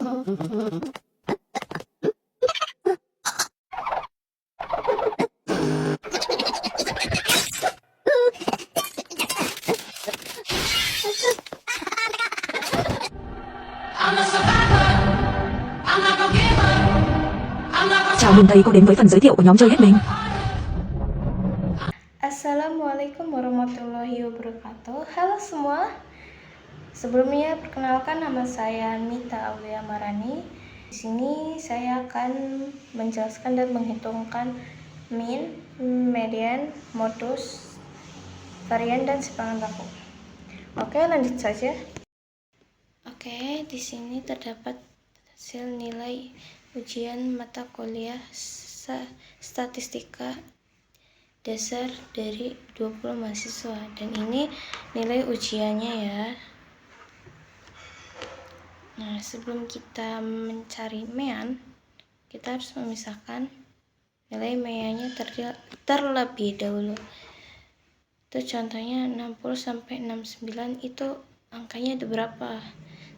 Chào mừng thầy cô đến với phần giới thiệu của nhóm chơi hết mình. Assalamualaikum warahmatullahi wabarakatuh. Halo semua. Sebelumnya perkenalkan, nama saya Mita Aulia Marani. Di sini saya akan menjelaskan dan menghitungkan min, median, modus, varian dan simpangan baku. Oke, lanjut saja. Oke, di sini terdapat hasil nilai ujian mata kuliah statistika dasar dari 20 mahasiswa, dan ini nilai ujiannya ya. Nah, sebelum kita mencari mean, kita harus memisahkan nilai meannya terlebih dahulu. Itu contohnya 60 sampai 69 itu angkanya ada berapa?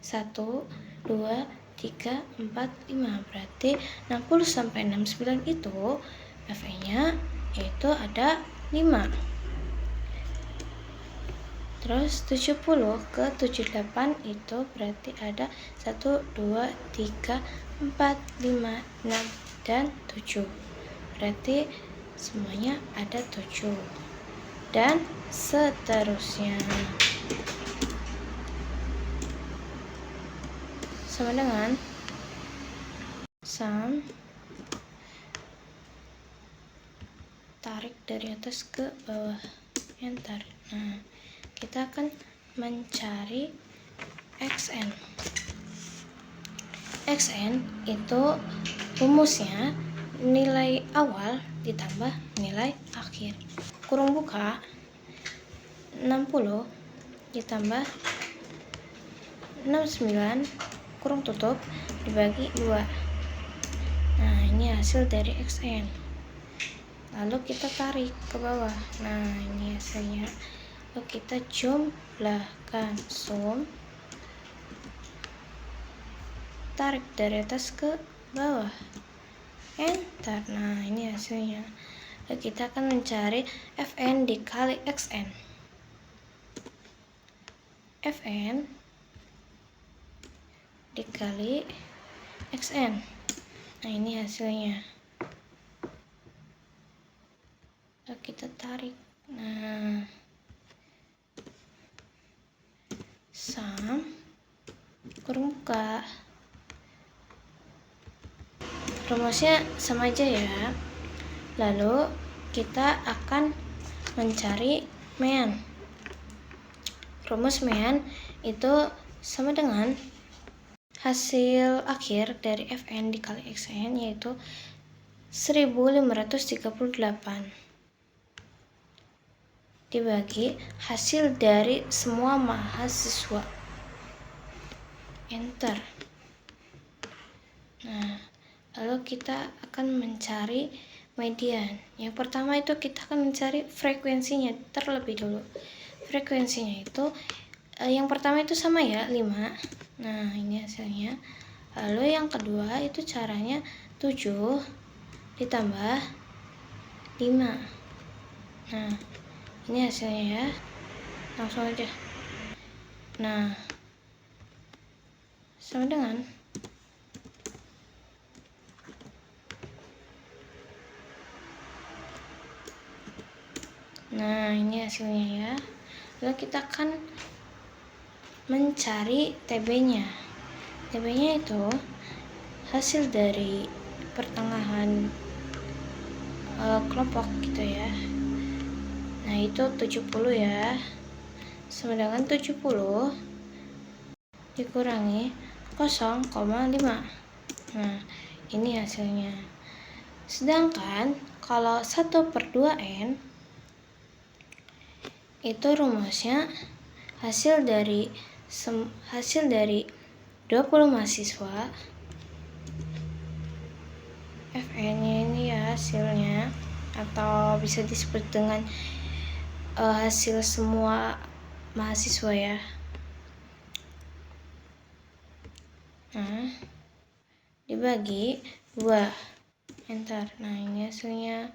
1, 2, 3, 4, 5. Berarti 60 sampai 69 itu FE-nya yaitu ada 5. Terus 70 ke 78 itu berarti ada 1, 2, 3, 4, 5, 6, dan 7. Berarti semuanya ada 7. Dan seterusnya. Sama dengan sum tarik dari atas ke bawah, enter. Nah, kita akan mencari xn. Xn itu rumusnya nilai awal ditambah nilai akhir. Kurung buka 60 ditambah 69 kurung tutup dibagi 2. Nah, ini hasil dari xn. Lalu kita tarik ke bawah. Nah, ini hasilnya. Lalu kita jumlahkan, sum tarik dari atas ke bawah, enter. Nah, ini hasilnya. Lalu kita akan mencari fn dikali xn. Fn dikali xn. Nah, ini hasilnya. Lalu kita tarik. Nah, sum kurung buka. Rumusnya sama aja ya. Lalu kita akan mencari mean. Rumus mean itu sama dengan hasil akhir dari fn dikali xn, yaitu 1538 dibagi hasil dari semua mahasiswa, enter. Nah, lalu kita akan mencari median. Yang pertama itu kita akan mencari frekuensinya terlebih dulu. Frekuensinya itu yang pertama itu sama ya, 5. Nah, ini hasilnya. Lalu yang kedua itu caranya 7 ditambah 5. Nah, ini hasilnya ya. Langsung aja. Nah, sama dengan nah, ini hasilnya ya. Lalu kita akan mencari TB-nya. TB-nya itu hasil dari pertengahan kelompok gitu ya. Nah, itu 70 ya. Sama dengan 70 dikurangi 0,5. Nah, ini hasilnya. Sedangkan kalau 1/2n itu rumusnya hasil dari 20 mahasiswa, fn-nya ini ya hasilnya, atau bisa disebut dengan hasil semua mahasiswa ya. Nah, dibagi 2. Enter. Nah, ini hasilnya.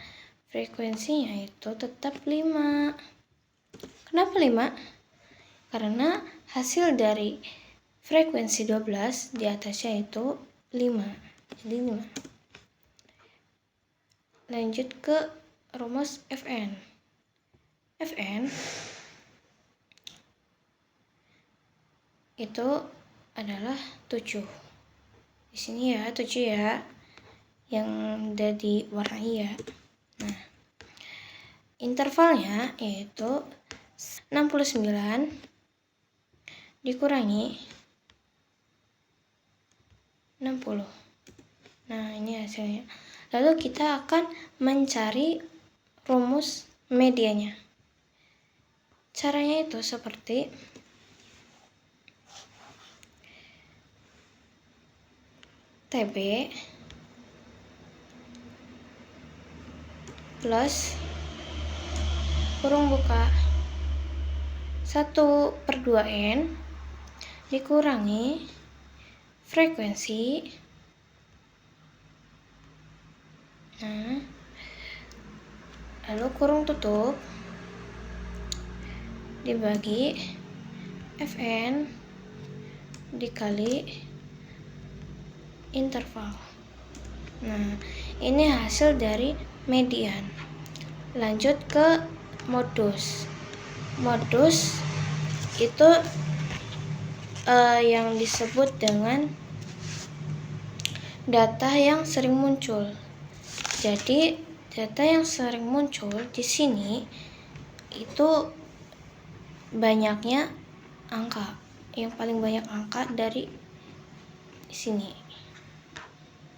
Frekuensinya itu tetap 5. Kenapa 5? Karena hasil dari frekuensi 12 di atasnya itu 5. Jadi 5. Lanjut ke rumus Fn. Fn itu adalah 7. Di sini ya 7 ya. Yang udah diwarnai ya. Nah, intervalnya yaitu 69 dikurangi 60. Nah, ini hasilnya. Lalu kita akan mencari rumus medianya. Caranya itu seperti TB plus kurung buka 1/2n dikurangi frekuensi. Nah, lalu kurung tutup dibagi Fn dikali interval. Nah, ini hasil dari median. Lanjut ke modus. Modus itu yang disebut dengan data yang sering muncul. Jadi, data yang sering muncul di sini itu banyaknya angka. Yang paling banyak angka dari sini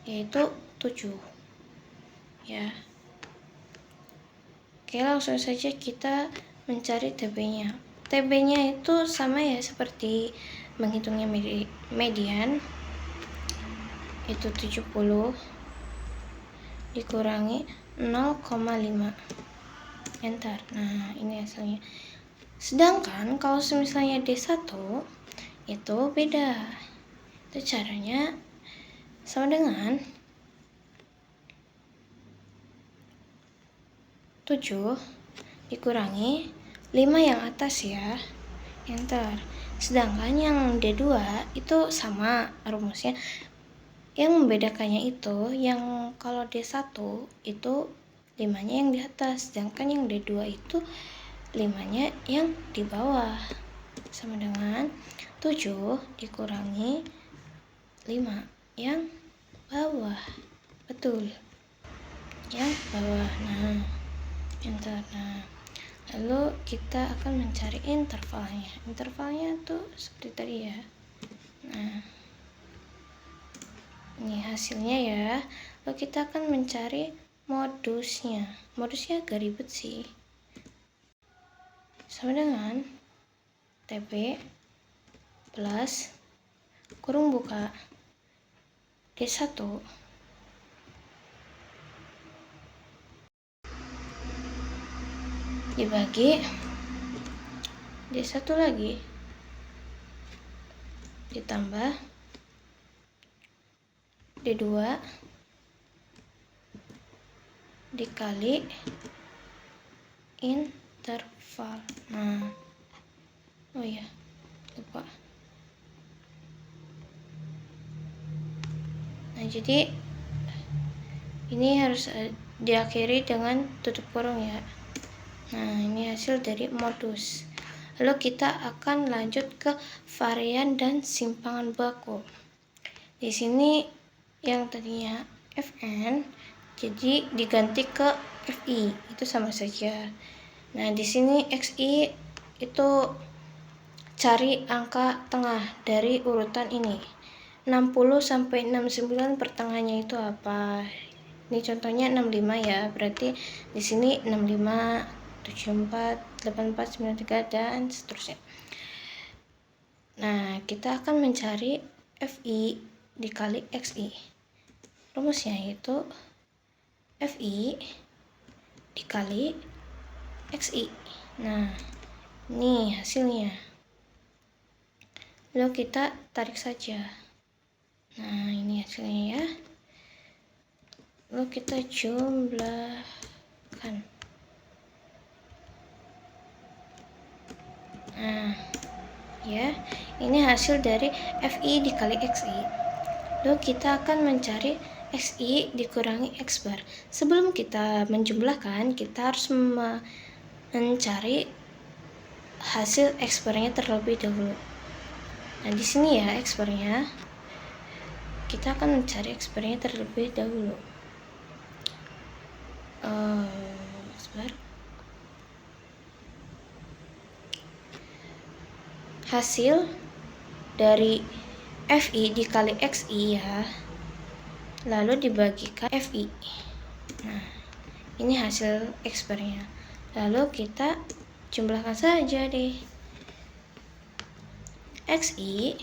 yaitu 7. Ya. Oke, langsung saja kita mencari TB-nya. TB-nya itu sama ya seperti menghitungnya median. Itu 70 dikurangi 0,5. Enter. Nah, ini hasilnya. Sedangkan kalau misalnya D1 itu beda. Itu caranya sama dengan 7 dikurangi 5 yang atas ya. Enter. Sedangkan yang D2 itu sama rumusnya. Yang membedakannya itu yang kalau D1 itu 5-nya yang di atas, sedangkan yang D2 itu 5-nya yang di bawah. Sama dengan 7 dikurangi 5 yang bawah. Betul. Yang bawah. Nah, enter. Nah, lalu kita akan mencari intervalnya. Intervalnya tuh seperti tadi ya. Nah, ini hasilnya ya. Lalu kita akan mencari modusnya. Modusnya agak ribet sih. Sama dengan TB plus kurung buka D1 dibagi D1 lagi ditambah D2 dikali interval. Nah, oh ya, lupa. Nah, jadi ini harus diakhiri dengan tutup kurung ya. Nah, ini hasil dari modus. Lalu kita akan lanjut ke varian dan simpangan baku. Di sini yang tadinya Fn jadi diganti ke Fi, itu sama saja. Nah, di sini Xi itu cari angka tengah dari urutan ini. 60 sampai 69 pertengahannya itu apa? Ini contohnya 65 ya. Berarti di sini 65, 74, 84, 93 dan seterusnya. Nah, kita akan mencari Fi dikali Xi. Rumusnya yaitu Fi dikali Xi. Nah, ini hasilnya. Lalu kita tarik saja. Nah, ini hasilnya ya. Lalu kita jumlahkan. Nah, ya, ini hasil dari FI dikali XI. Lalu kita akan mencari XI dikurangi X bar. Sebelum kita menjumlahkan, kita harus mencari hasil X barnya terlebih dahulu. Nah, di sini ya X barnya. Kita akan mencari X barnya terlebih dahulu. X bar. Hasil dari FI dikali XI ya, lalu dibagikan FI. Nah, ini hasil X barnya. Lalu kita jumlahkan saja deh. XI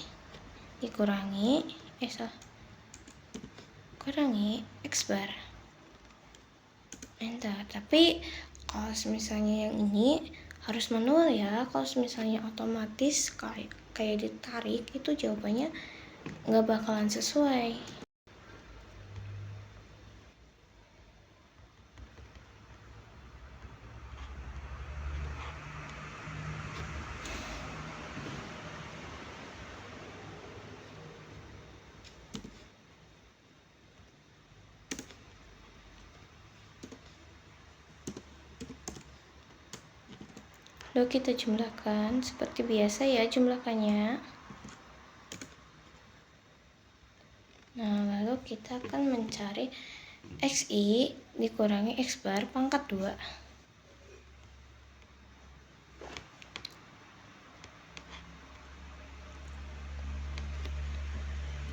dikurangi kurangi X bar. Enter. Tapi kalau misalnya yang ini harus manual ya. Kalau misalnya otomatis kayak ditarik, itu jawabannya nggak bakalan sesuai. Lalu kita jumlahkan seperti biasa ya jumlahkannya. Nah, lalu kita akan mencari XI dikurangi X bar pangkat 2.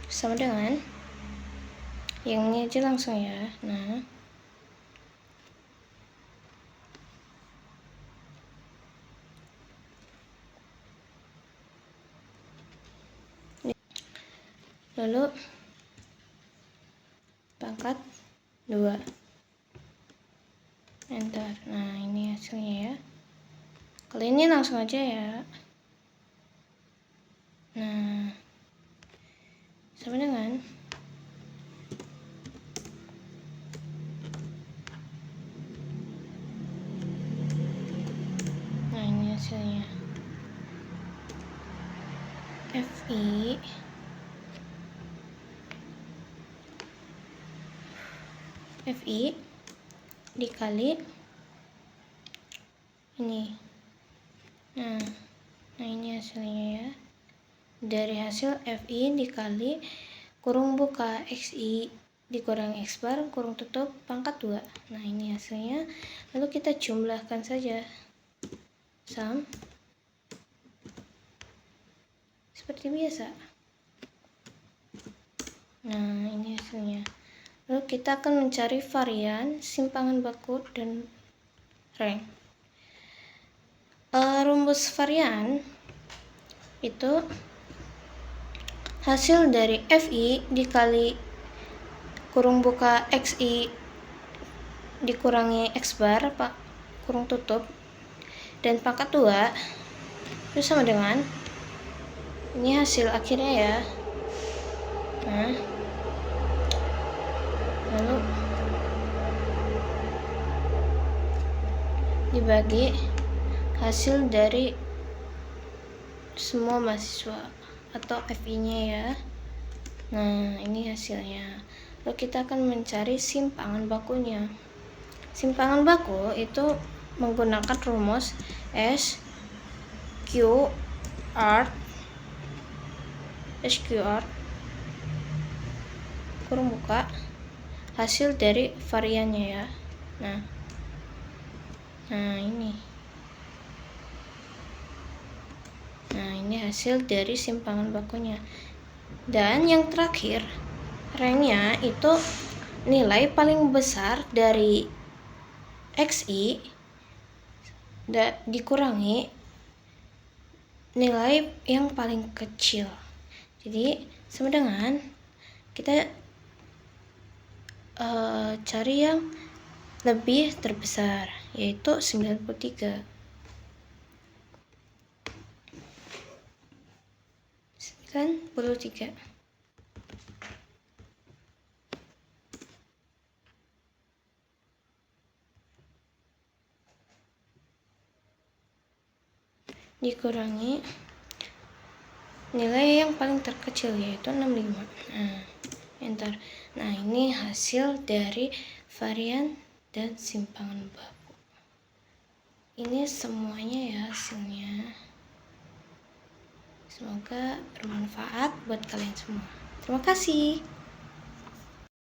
Sama dengan yang ini aja langsung ya. Nah, lalu pangkat 2. Enter. Nah, ini hasilnya ya. Kali ini langsung aja ya. Nah, sama dengan nah, ini hasilnya. FI dikali ini. Nah, ini hasilnya ya. Dari hasil FI dikali kurung buka XI dikurangi X bar kurung tutup pangkat 2. Nah, ini hasilnya. Lalu kita jumlahkan saja. Sum. Seperti biasa. Nah, ini hasilnya. Lalu kita akan mencari varian, simpangan baku, dan rank. Rumus varian itu hasil dari FI dikali kurung buka XI dikurangi X bar kurung tutup dan pangkat 2 itu sama dengan ini hasil akhirnya ya. Nah, lalu dibagi hasil dari semua mahasiswa atau FI-nya ya. Nah, ini hasilnya. Lalu kita akan mencari simpangan bakunya. Simpangan baku itu menggunakan rumus SQR kurung buka hasil dari variannya ya. Nah, ini. Nah, ini hasil dari simpangan bakunya. Dan yang terakhir, ranknya itu nilai paling besar dari XI dikurangi nilai yang paling kecil. Jadi sama dengan kita cari yang lebih terbesar, yaitu 93. 93. dikurangi nilai yang paling terkecil yaitu 65. Nah, enter. Nah, ini hasil dari varian dan simpangan baku. Ini semuanya ya hasilnya. Semoga bermanfaat buat kalian semua. Terima kasih.